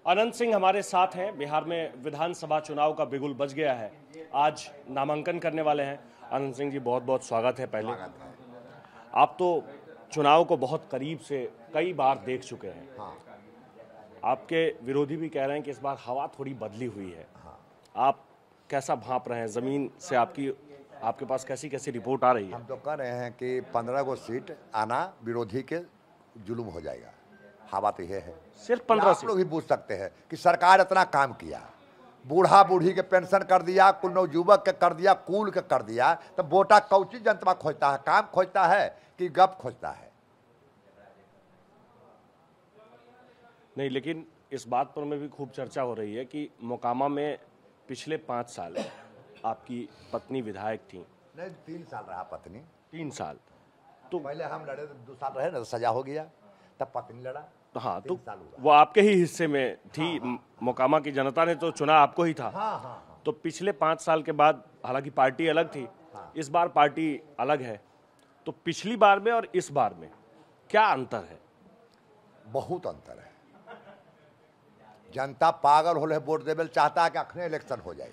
अनंत सिंह हमारे साथ हैं। बिहार में विधानसभा चुनाव का बिगुल बज गया है, आज नामांकन करने वाले हैं। अनंत सिंह जी, बहुत बहुत स्वागत है। पहले आप तो चुनाव को बहुत करीब से कई बार देख चुके हैं। हाँ। आपके विरोधी भी कह रहे हैं कि इस बार हवा थोड़ी बदली हुई है। हाँ। आप कैसा भांप रहे हैं जमीन से? आपके पास कैसी कैसी रिपोर्ट आ रही है? हम तो कह रहे हैं कि 15 गो सीट आना विरोधी के जुलूम हो जाएगा। हवा तो ये है, सिर्फ 15 आप सीट। लोग ही पूछ सकते हैं कि सरकार इतना काम किया, बूढ़ा बूढ़ी के पेंशन कर दिया, कुल नवयुवक के कर दिया, कुल के कर दिया, तो वोटा कौची जनता खोजता है? काम खोजता है कि गप खोजता है? नहीं, लेकिन इस बात पर में भी खूब चर्चा हो रही है कि मोकामा में पिछले 5 साल आपकी पत्नी विधायक थी। नहीं, 3 साल रहा पत्नी। 3 साल तो पहले हम लड़े, 2 साल रहे ना, तो सजा हो गया, तब पत्नी लड़ा। हाँ, तो 3 साल हुआ। वो आपके ही हिस्से में थी। मोकामा की जनता ने तो चुना आपको ही था। हाँ, हाँ। तो पिछले 5 साल के बाद, हालांकि पार्टी अलग थी, इस बार पार्टी अलग है, तो पिछली बार में और इस बार में क्या अंतर है? बहुत अंतर है। जनता पागल होले वोट देवे चाहता है कि अखने इलेक्शन हो जाए।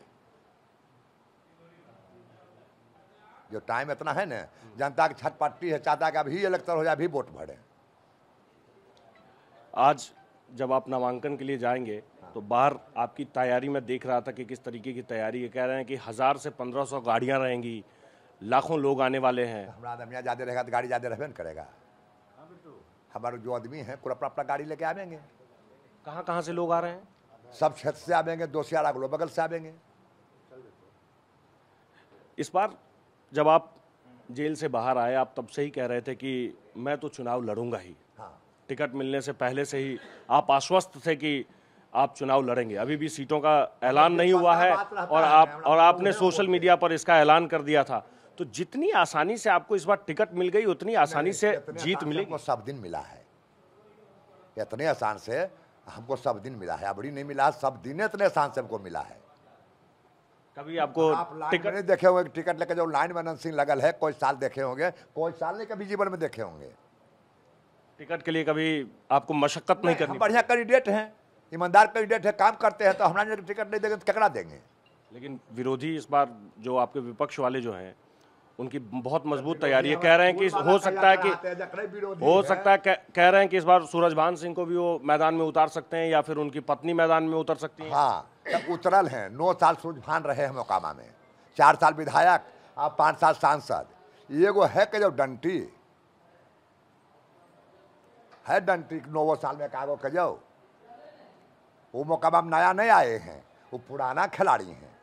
जो टाइम इतना है ना, जनता की छटपटी है, चाहता है कि अभी इलेक्शन हो जाए, अभी वोट भरे। आज जब आप नामांकन के लिए जाएंगे तो बाहर आपकी तैयारी में देख रहा था कि किस तरीके की तैयारी है। कह रहे हैं कि 1000 से 1500 गाड़ियां रहेंगी, लाखों लोग आने वाले हैं। हमारा आदमी ज्यादा रहेगा तो गाड़ी ज्यादा रहबे न करेगा। हमारे जो आदमी है कुल अपना अपना गाड़ी लेके आवेंगे। कहाँ कहाँ से लोग आ रहे हैं? सब क्षेत्र से आवेंगे, दोसियार अगलो बगल से आवेंगे। इस बार जब आप जेल से बाहर आए, आप तब से ही कह रहे थे कि मैं तो चुनाव लड़ूंगा ही। हाँ। टिकट मिलने से पहले से ही आप आश्वस्त थे कि आप चुनाव लड़ेंगे। अभी भी सीटों का ऐलान नहीं हुआ है और आपने सोशल मीडिया पर इसका ऐलान कर दिया था। तो जितनी आसानी से आपको इस बार टिकट मिल गई, उतनी आसानी से जीत मिलेगी? सब दिन मिला है, इतने आसान से हमको सब दिन मिला है। अबड़ी नहीं मिला, सब दिन इतने आसान से हमको मिला है। कभी आपको टिकट नहीं देखे होंगे? टिकट लेकर जो लाइन में अनंत सिंह लगल है, कोई साल देखे होंगे, कोई साल नहीं कभी जीवन में देखे होंगे। टिकट के लिए कभी आपको मशक्कत नहीं करनी? बढ़िया कैंडिडेट हैं, ईमानदार कैंडिडेट है, काम करते हैं, तो हमारा टिकट नहीं देंगे तो केकरा देंगे? लेकिन विरोधी इस बार जो आपके विपक्ष वाले जो हैं, उनकी बहुत मजबूत तैयारी है। कह रहे हैं कि हो सकता है कह रहे हैं कि इस बार सूरजभान सिंह को भी वो मैदान में उतार सकते हैं या फिर उनकी पत्नी मैदान में उतर सकती है। हाँ, तो उतरल हैं। 9 साल सूरजभान रहे हैं मोकामा में, 4 साल विधायक और 5 साल सांसद। एगो है कि जो डंटी है, डंटी 9 साल में कागो के जो वो मोकामा में नया नहीं आए हैं, वो पुराना खिलाड़ी हैं।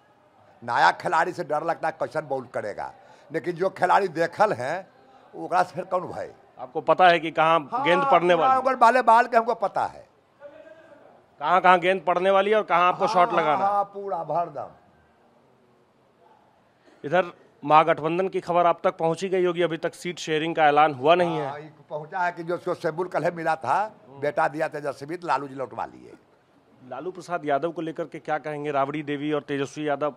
नया खिलाड़ी से डर लगता है कैसन बॉल करेगा, लेकिन जो खिलाड़ी देखल हैं ओकरा से फिर कौन भाई? आपको पता है कि कहाँ गेंद पड़ने वाले बाल के हमको पता है, कहाँ कहाँ गेंद पड़ने वाली है और कहाँ आपको शॉट लगाना है। पूरा भरदम। इधर महागठबंधन की खबर आप तक पहुंची गई होगी, अभी तक सीट शेयरिंग का ऐलान हुआ नहीं है। पहुंचा है कि जो उसको सेबुल कल मिला था, बेटा दिया तेजस्वी, लालू जी लौटवा लिए। लालू प्रसाद यादव को लेकर के क्या कहेंगे? राबड़ी देवी और तेजस्वी यादव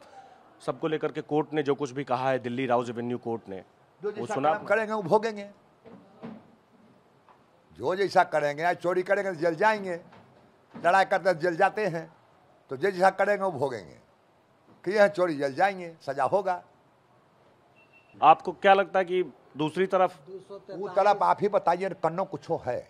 सबको लेकर के कोर्ट ने जो कुछ भी कहा है, दिल्ली राउज एवेन्यू कोर्ट ने, वो सुना? करेंगे वो भोगेंगे, जो जैसा करेंगे। चोरी करेंगे तो जेल जाएंगे, लड़ाई करते हैं जेल जाते हैं, तो जो जैसा करेंगे वो भोगेंगे। कि यह चोरी जेल जाएंगे, सजा होगा। आपको क्या लगता है कि दूसरी तरफ? वो तरफ आप ही बताइए, कन्नो कुछ है।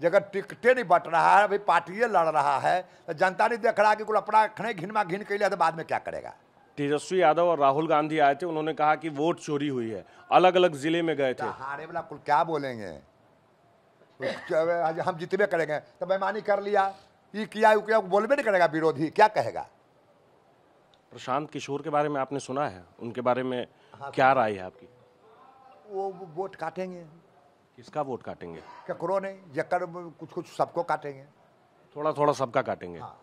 जगह टिकटें नहीं बट रहा है, अभी पार्टियां लड़ रहा है, तो जनता नहीं देख रहा कि कुल अपना खने घिनमा घिन के लिए, तो बाद में क्या करेगा? तेजस्वी यादव और राहुल गांधी आए थे, उन्होंने कहा कि वोट चोरी हुई है, अलग अलग जिले में गए थे। हारे वाला कुल क्या बोलेंगे? हम जितने करेंगे तो बेईमानी कर लिया, ये किया वो किया, बोलबे नहीं करेगा विरोधी, क्या कहेगा? प्रशांत किशोर के बारे में आपने सुना है? उनके बारे में क्या राय है आपकी? वो वोट काटेंगे। किसका वोट काटेंगे? ककरो नहीं, जकर कुछ कुछ सबको काटेंगे, थोड़ा थोड़ा सबका काटेंगे। हाँ।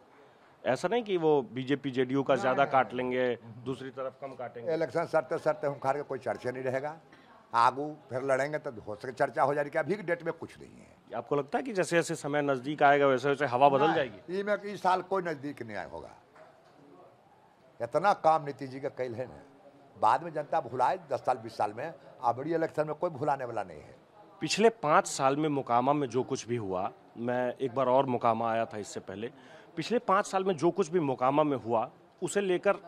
ऐसा नहीं कि वो बीजेपी जेडीयू का ज्यादा काट लेंगे, दूसरी तरफ कम काटेंगे। इलेक्शन सरते सरते हम खार के कोई चर्चा नहीं रहेगा। आगू फिर लड़ेंगे तो हो सके चर्चा हो जाएगी। अभी की डेट में कुछ नहीं है। आपको लगता है कि जैसे जैसे समय नजदीक आएगा वैसे वैसे हवा बदल जाएगी? इस साल कोई नजदीक नहीं आया होगा। इतना काम नीतीश जी का कैल है ना, बाद में जनता भुलाए 10 साल 20 साल में, अबड़ी इलेक्शन में कोई भुलाने वाला नहीं है। पिछले 5 साल में मोकामा में जो कुछ भी हुआ, मैं एक बार और मोकामा आया था इससे पहले। पिछले 5 साल में जो कुछ भी मोकामा में हुआ, उसे लेकर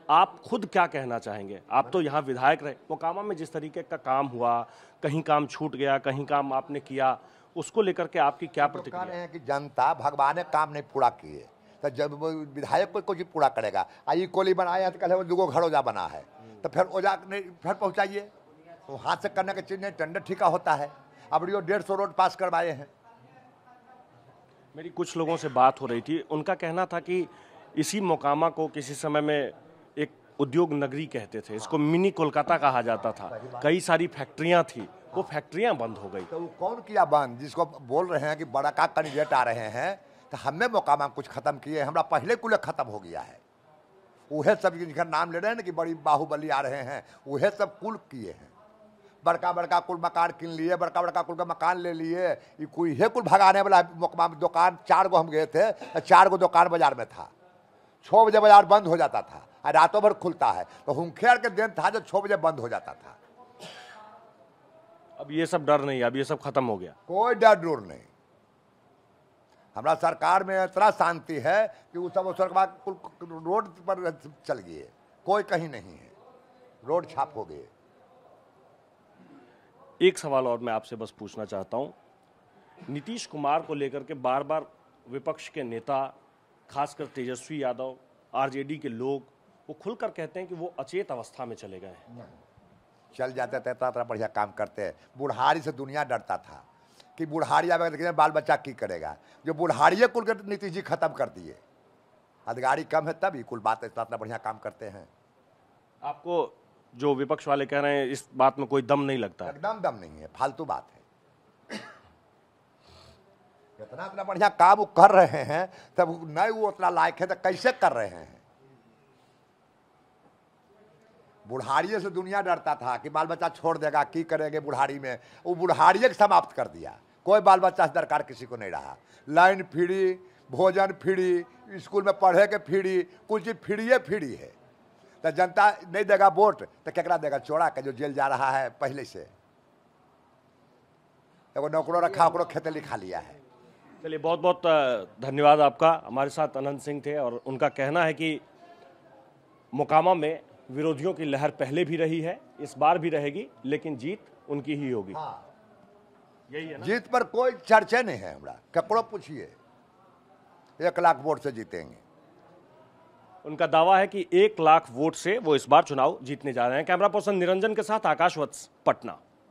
आप खुद क्या कहना चाहेंगे? आप तो यहाँ विधायक रहे, मोकामा में जिस तरीके का काम हुआ, कहीं काम छूट गया, कहीं काम आपने किया, उसको लेकर के आपकी क्या तो कह प्रतिक्रिया रहे है? हैं कि जनता भगवान ने काम नहीं पूरा किए, तो जब वो विधायक को कुछ पूरा करेगा, आई कोली बनाया है तो कल वो दुगो घर ओजा बना है, तो फिर ओजा नहीं फिर पहुँचाइए, तो हाथ से करने की चीज़ नहीं, टेंडर ठिका होता है। अब जो 150 रोड पास करवाए हैं। मेरी कुछ लोगों से बात हो रही थी, उनका कहना था कि इसी मोकामा को किसी समय में एक उद्योग नगरी कहते थे, इसको मिनी कोलकाता कहा जाता था, कई सारी फैक्ट्रियां थी, वो फैक्ट्रियां बंद हो गई। तो वो कौन किया बंद? जिसको बोल रहे हैं कि बड़ा का कैंडिडेट आ रहे हैं, तो हमने मोकामा कुछ खत्म किए, हमारा पहले कुल खत्म हो गया है। वह सब जिनका नाम ले रहे हैं ना कि बड़ी बाहुबली आ रहे हैं, वह सब कुल किए हैं। बड़का बड़का कुल मकान किन लिए, बड़का बड़का कुल का मकान ले लिए, ये कोई है कुल भगाने वाला मोकामा में। दुकान 4 गो हम गए थे, 4 गो दुकान बाजार में था। 6 बजे बाजार बंद हो जाता था और रातों भर खुलता है, तो हुंखेर के दिन था जो 6 बजे बंद हो जाता था। अब ये सब डर नहीं, अब ये सब खत्म हो गया। कोई डर नहीं। हमारा सरकार में इतना शांति है कि वो सब रोड पर चल गए, कोई कहीं नहीं है, रोड छाप हो गए। एक सवाल और मैं आपसे बस पूछना चाहता हूं, नीतीश कुमार को लेकर के बार बार विपक्ष के नेता, खासकर तेजस्वी यादव, आरजेडी के लोग, वो खुलकर कहते हैं कि वो अचेत अवस्था में चले गए हैं। चल जाते थे, इतना बढ़िया काम करते हैं। बुढ़ारी से दुनिया डरता था कि बुढ़ारी आवेगा बाल बच्चा की करेगा, जो बुढ़ारिये कुल के नीतीश जी खत्म कर दिए। अधिकारी कम है तब ही कुल बात इतना बढ़िया काम करते हैं। आपको जो विपक्ष वाले कह रहे हैं इस बात में कोई दम नहीं लगता है? एकदम दम नहीं है, फालतू बात है। इतना बढ़िया काम वो कर रहे हैं, तब नहीं वो उतना लायक है तो कैसे कर रहे हैं? बुढ़ारिये से दुनिया डरता था कि बाल बच्चा छोड़ देगा, की करेंगे बुढ़ारी में। वो बुढ़ारिये के समाप्त कर दिया, कोई बाल बच्चा से दरकार किसी को नहीं रहा। लाइन फ्री, भोजन फ्री, स्कूल में पढ़े के फ्री, कुछ चीज फ्री है। तो जनता नहीं देगा वोट तो केकरा देगा? चोरा के जो जेल जा रहा है पहले से। एगो नौकरो रखा, ओकरो खेते लिखा लिया है। चलिए, बहुत बहुत धन्यवाद आपका। हमारे साथ अनंत सिंह थे और उनका कहना है कि मोकामा में विरोधियों की लहर पहले भी रही है, इस बार भी रहेगी, लेकिन जीत उनकी ही होगी। हाँ। यही है ना? जीत पर कोई चर्चा नहीं है हमरा, ककड़ो पूछिए, 1 लाख वोट से जीतेंगे। उनका दावा है कि 1 लाख वोट से वो इस बार चुनाव जीतने जा रहे हैं। कैमरा पर्सन निरंजन के साथ आकाश वत्स, पटना।